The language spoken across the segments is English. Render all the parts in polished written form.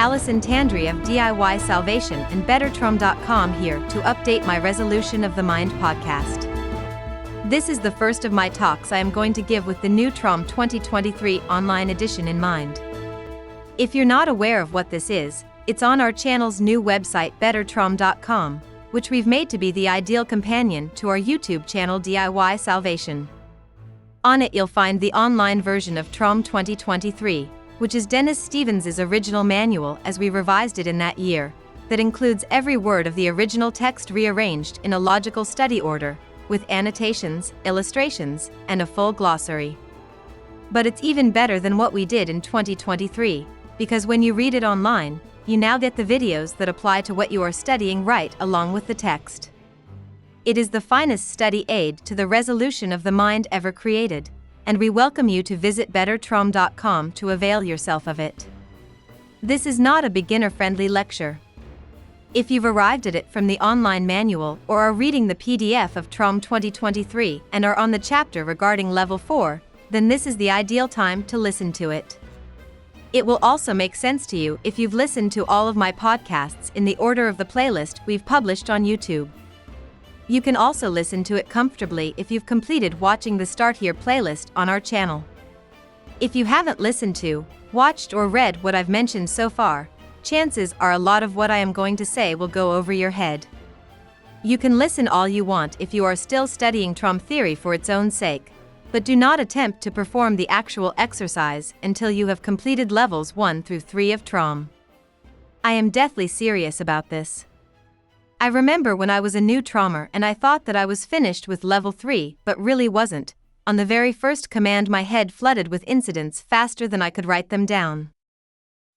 Allison Tandry of DIY Salvation and BetterTROM.com here to update my Resolution of the Mind podcast. This is the first of my talks I am going to give with the new TROM 2023 online edition in mind. If you're not aware of what this is, it's on our channel's new website BetterTROM.com, which we've made to be the ideal companion to our YouTube channel DIY Salvation. On it you'll find the online version of TROM 2023, which is Dennis Stevens's original manual as we revised it in that year, that includes every word of the original text rearranged in a logical study order, with annotations, illustrations, and a full glossary. But it's even better than what we did in 2023, because when you read it online, you now get the videos that apply to what you are studying right along with the text. It is the finest study aid to the resolution of the mind ever created, and we welcome you to visit BetterTROM.com to avail yourself of it. This is not a beginner-friendly lecture. If you've arrived at it from the online manual or are reading the PDF of TROM 2023 and are on the chapter regarding Level 4, then this is the ideal time to listen to it. It will also make sense to you if you've listened to all of my podcasts in the order of the playlist we've published on YouTube. You can also listen to it comfortably if you've completed watching the Start Here playlist on our channel. If you haven't listened to, watched or read what I've mentioned so far, chances are a lot of what I am going to say will go over your head. You can listen all you want if you are still studying TROM theory for its own sake, but do not attempt to perform the actual exercise until you have completed levels 1 through 3 of TROM. I am deathly serious about this. I remember when I was a new TROMer and I thought that I was finished with level 3 but really wasn't. On the very first command my head flooded with incidents faster than I could write them down.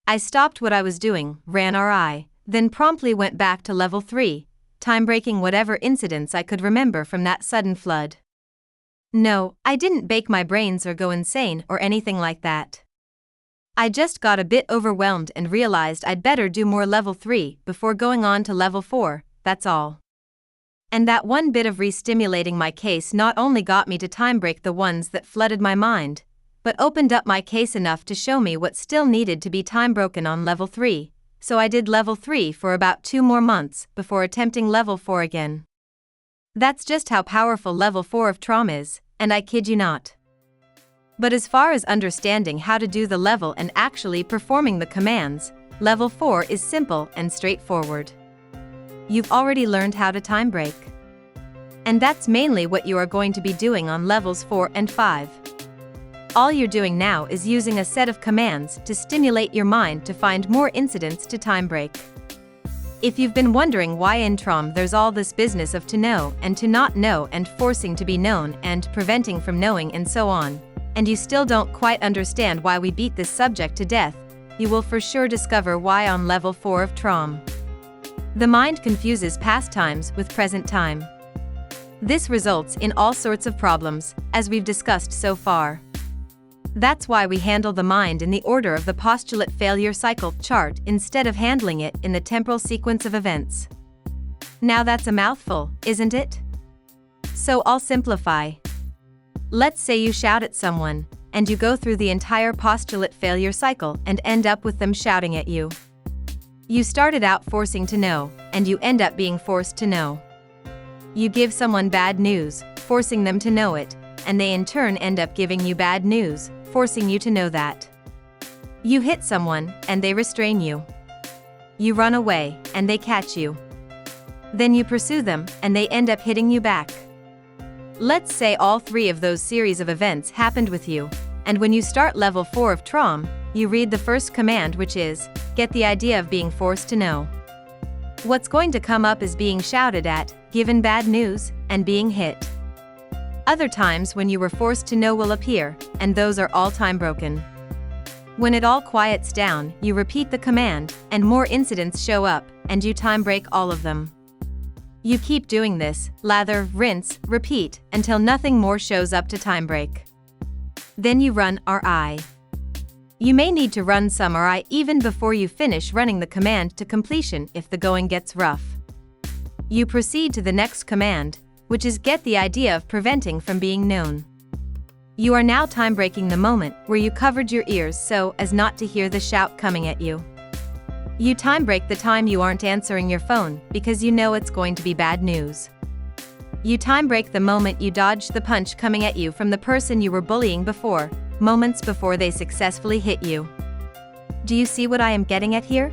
I stopped what I was doing, ran RI, then promptly went back to level 3, time-breaking whatever incidents I could remember from that sudden flood. No, I didn't bake my brains or go insane or anything like that. I just got a bit overwhelmed and realized I'd better do more level 3 before going on to level 4. That's all. And that one bit of re-stimulating my case not only got me to time break the ones that flooded my mind, but opened up my case enough to show me what still needed to be time broken on level 3, so I did level 3 for about 2 more months before attempting level 4 again. That's just how powerful level 4 of TROM is, and I kid you not. But as far as understanding how to do the level and actually performing the commands, level 4 is simple and straightforward. You've already learned how to time break. And that's mainly what you are going to be doing on levels 4 and 5. All you're doing now is using a set of commands to stimulate your mind to find more incidents to time break. If you've been wondering why in TROM there's all this business of to know and to not know and forcing to be known and preventing from knowing and so on, and you still don't quite understand why we beat this subject to death, you will for sure discover why on level 4 of TROM. The mind confuses past times with present time. This results in all sorts of problems, as we've discussed so far. That's why we handle the mind in the order of the postulate failure cycle chart instead of handling it in the temporal sequence of events. Now that's a mouthful, isn't it? So I'll simplify. Let's say you shout at someone, and you go through the entire postulate failure cycle and end up with them shouting at you. You started out forcing to know, and you end up being forced to know. You give someone bad news, forcing them to know it, and they in turn end up giving you bad news, forcing you to know that. You hit someone, and they restrain you. You run away, and they catch you. Then you pursue them, and they end up hitting you back. Let's say all 3 of those series of events happened with you, and when you start level 4 of TROM, you read the first command, which is, get the idea of being forced to know. What's going to come up is being shouted at, given bad news, and being hit. Other times when you were forced to know will appear, and those are all time broken. When it all quiets down, you repeat the command, and more incidents show up, and you time break all of them. You keep doing this, lather, rinse, repeat, until nothing more shows up to time break. Then you run RI. You may need to run some RI even before you finish running the command to completion if the going gets rough. You proceed to the next command, which is get the idea of preventing from being known. You are now time breaking the moment where you covered your ears so as not to hear the shout coming at you. You time break the time you aren't answering your phone because you know it's going to be bad news. You time break the moment you dodged the punch coming at you from the person you were bullying before, moments before they successfully hit you. Do you see what I am getting at here?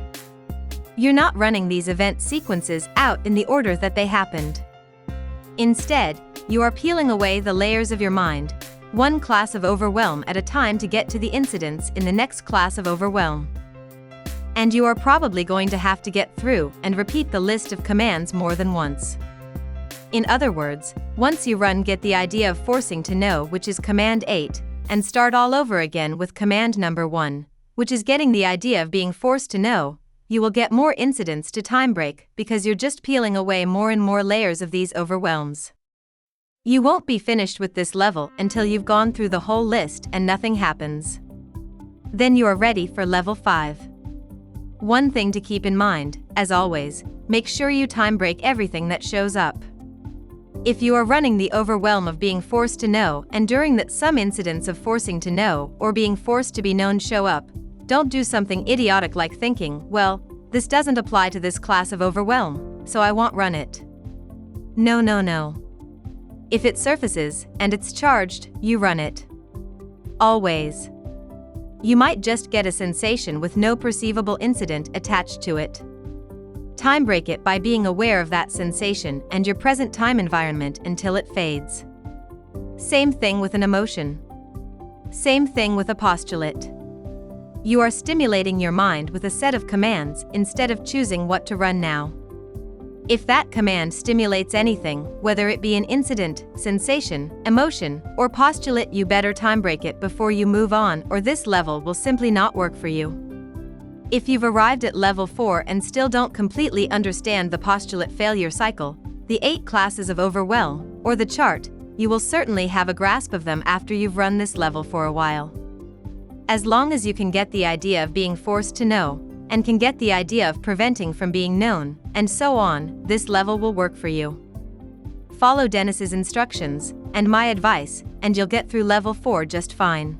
You're not running these event sequences out in the order that they happened. Instead, you are peeling away the layers of your mind, one class of overwhelm at a time to get to the incidents in the next class of overwhelm. And you are probably going to have to get through and repeat the list of commands more than once. In other words, once you run get the idea of forcing to know, which is command 8, and start all over again with command number 1, which is getting the idea of being forced to know, you will get more incidents to time break because you're just peeling away more and more layers of these overwhelms. You won't be finished with this level until you've gone through the whole list and nothing happens. Then you are ready for level 5. One thing to keep in mind, as always, make sure you time break everything that shows up. If you are running the overwhelm of being forced to know and during that some incidents of forcing to know or being forced to be known show up, don't do something idiotic like thinking, well, this doesn't apply to this class of overwhelm, so I won't run it. No. If it surfaces and it's charged, you run it. Always. You might just get a sensation with no perceivable incident attached to it. Time break it by being aware of that sensation and your present time environment until it fades. Same thing with an emotion. Same thing with a postulate. You are stimulating your mind with a set of commands instead of choosing what to run now. If that command stimulates anything, whether it be an incident, sensation, emotion, or postulate, you better time break it before you move on, or this level will simply not work for you. If you've arrived at level 4 and still don't completely understand the postulate failure cycle, the 8 classes of overwhelm, or the chart, you will certainly have a grasp of them after you've run this level for a while. As long as you can get the idea of being forced to know, and can get the idea of preventing from being known, and so on, this level will work for you. Follow Dennis's instructions, and my advice, and you'll get through level 4 just fine.